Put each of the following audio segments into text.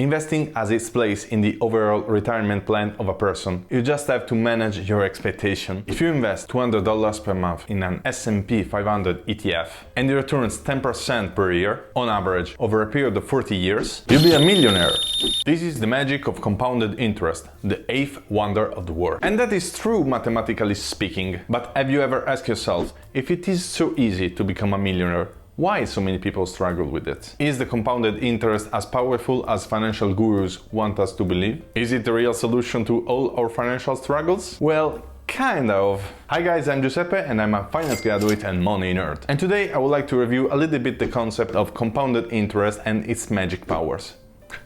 Investing has its place in the overall retirement plan of a person. You just have to manage your expectation. If you invest $200 per month in an S&P 500 ETF and it returns 10% per year, on average, over a period of 40 years, you'll be a millionaire. This is the magic of compounded interest, the eighth wonder of the world. And that is true mathematically speaking. But have you ever asked yourself, if it is so easy to become a millionaire, why so many people struggle with it? Is the compounded interest as powerful as financial gurus want us to believe? Is it the real solution to all our financial struggles? Well, kind of. Hi guys, I'm Giuseppe and I'm a finance graduate and money nerd. And today I would like to review a little bit the concept of compounded interest and its magic powers.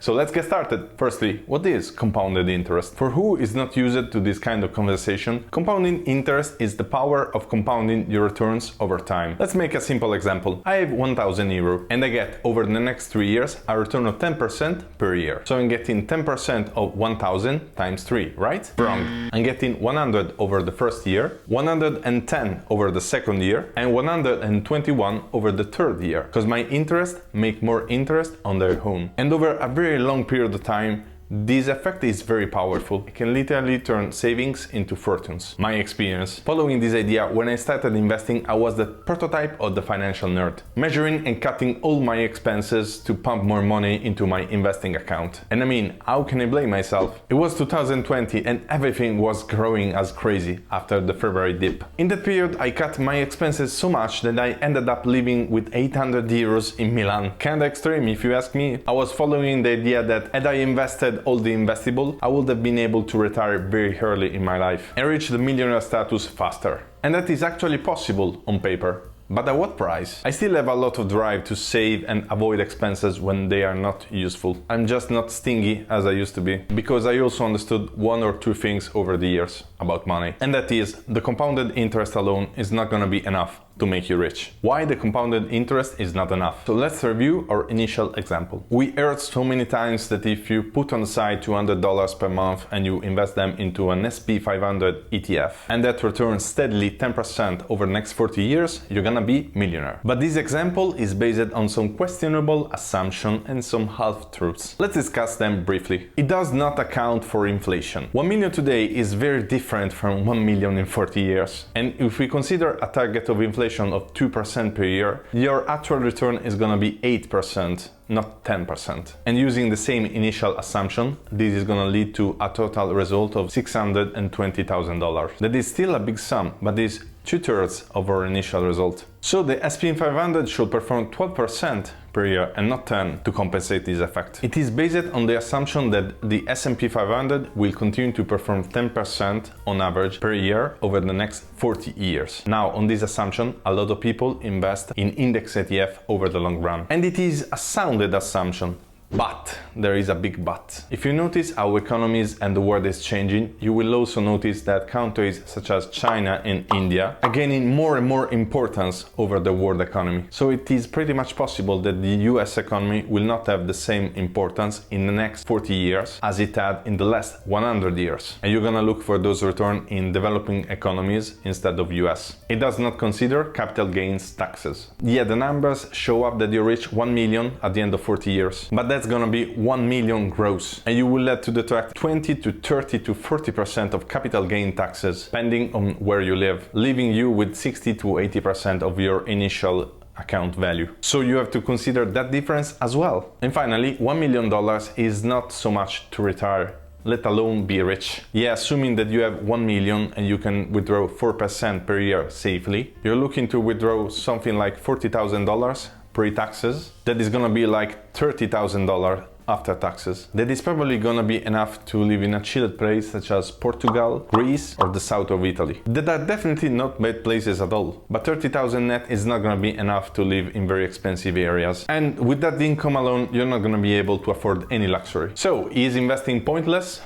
So let's get started. Firstly, what is compounded interest? For who is not used to this kind of conversation, compounding interest is the power of compounding your returns over time. Let's make a simple example. I have 1000 euro and I get over the next 3 years a return of 10% per year. So I'm getting 10% of 1000 times 3, right? Wrong. I'm getting 100 over the first year, 110 over the second year, and 121 over the third year, because my interest make more interest on their own. And over a very long period of time, this effect is very powerful. It can literally turn savings into fortunes. My experience. Following this idea, when I started investing, I was the prototype of the financial nerd, measuring and cutting all my expenses to pump more money into my investing account. And I mean, how can I blame myself? It was 2020 and everything was growing as crazy after the February dip. In that period, I cut my expenses so much that I ended up living with 800 euros in Milan. Kinda extreme if you ask me. I was following the idea that had I invested all the investable, I would have been able to retire very early in my life and reach the millionaire status faster. And that is actually possible on paper. But at what price? I still have a lot of drive to save and avoid expenses when they are not useful. I'm just not stingy as I used to be, because I also understood one or two things over the years about money. And that is, the compounded interest alone is not gonna be enough to make you rich. Why the compounded interest is not enough? So let's review our initial example. We heard so many times that if you put on the side $200 per month and you invest them into an S&P 500 ETF and that returns steadily 10% over the next 40 years, you're gonna be millionaire. But this example is based on some questionable assumptions and some half-truths. Let's discuss them briefly. It does not account for inflation. 1 million today is very different from 1 million in 40 years. And if we consider a target of inflation of 2% per year, your actual return is gonna be 8%, not 10%. And using the same initial assumption, this is gonna lead to a total result of $620,000. That is still a big sum, but is 2/3 of our initial result. So the S&P 500 should perform 12% per year and not 10 to compensate this effect. It is based on the assumption that the S&P 500 will continue to perform 10% on average per year over the next 40 years. Now, on this assumption, a lot of people invest in index ETF over the long run. And it is a sounded assumption. But there is a big but. If you notice how economies and the world is changing, you will also notice that countries such as China and India are gaining more and more importance over the world economy. So it is pretty much possible that the US economy will not have the same importance in the next 40 years as it had in the last 100 years. And you're gonna look for those returns in developing economies instead of US. It does not consider capital gains taxes. Yeah, the numbers show up that you reach 1 million at the end of 40 years. But that's gonna be 1 million gross, and you will have to deduct 20 to 30 to 40% of capital gain taxes depending on where you live, leaving you with 60 to 80% of your initial account value. So you have to consider that difference as well. And finally, $1 million is not so much to retire, let alone be rich. Yeah, assuming that you have 1 million and you can withdraw 4% per year safely, you're looking to withdraw something like $40,000 pre-taxes. That is gonna be like $30,000 after taxes. That is probably gonna be enough to live in a chilled place such as Portugal, Greece, or the south of Italy. That are definitely not bad places at all. But 30,000 net is not gonna be enough to live in very expensive areas. And with that income alone, you're not gonna be able to afford any luxury. So, is investing pointless?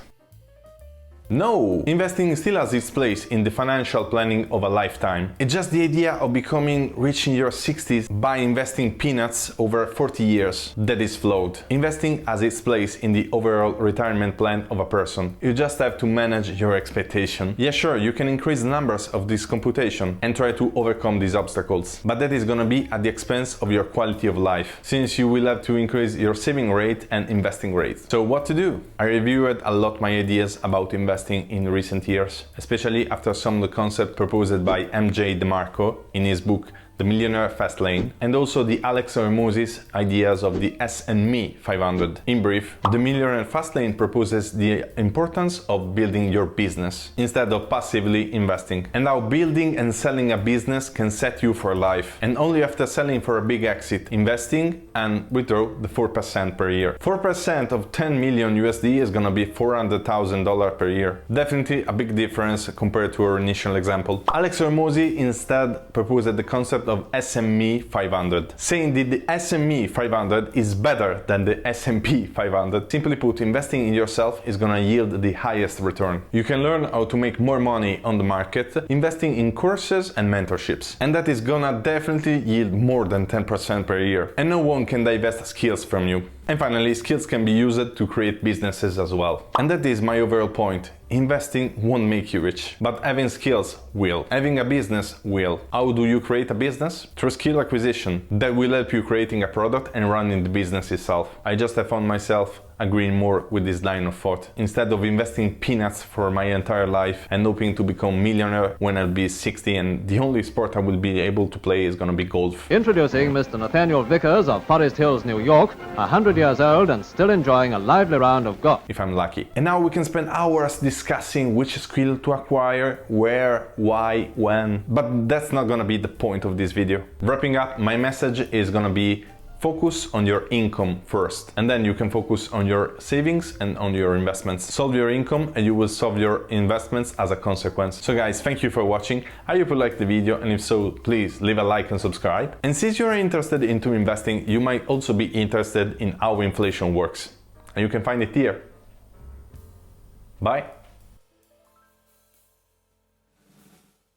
No! Investing still has its place in the financial planning of a lifetime. It's just the idea of becoming rich in your 60s by investing peanuts over 40 years that is flawed. Investing has its place in the overall retirement plan of a person. You just have to manage your expectation. Yeah, sure, you can increase the numbers of this computation and try to overcome these obstacles, but that is gonna be at the expense of your quality of life, since you will have to increase your saving rate and investing rate. So what to do? I reviewed a lot my ideas about investing in recent years, especially after some of the concepts proposed by MJ DeMarco in his book The Millionaire Fast Lane, and also the Alex Hormozi's ideas of the S&P 500. In brief, The Millionaire Fast Lane proposes the importance of building your business instead of passively investing, and how building and selling a business can set you for life, and only after selling for a big exit, investing and withdraw the 4% per year. 4% of 10 million USD is gonna be $400,000 per year. Definitely a big difference compared to our initial example. Alex Hormozi instead proposed the concept of S&P 500, saying that the S&P 500 is better than the S&P 500. Simply put, investing in yourself is gonna yield the highest return. You can learn how to make more money on the market investing in courses and mentorships, and that is gonna definitely yield more than 10% per year, and no one can divest skills from you. And finally, skills can be used to create businesses as well. And that is my overall point. Investing won't make you rich, but having skills will. Having a business will. How do you create a business? Through skill acquisition. That will help you creating a product and running the business itself. I just have found myself agreeing more with this line of thought. Instead of investing peanuts for my entire life and hoping to become millionaire when I'll be 60 and the only sport I will be able to play is gonna be golf. Introducing Mr. Nathaniel Vickers of Forest Hills, New York, 100 years old and still enjoying a lively round of golf. If I'm lucky. And now we can spend hours discussing which skill to acquire, where, why, when, but that's not gonna be the point of this video. Wrapping up, my message is gonna be focus on your income first, and then you can focus on your savings and on your investments. Solve your income and you will solve your investments as a consequence. So guys, thank you for watching. I hope you liked the video, and if so, please leave a like and subscribe. And since you're interested into investing, you might also be interested in how inflation works. And you can find it here. Bye.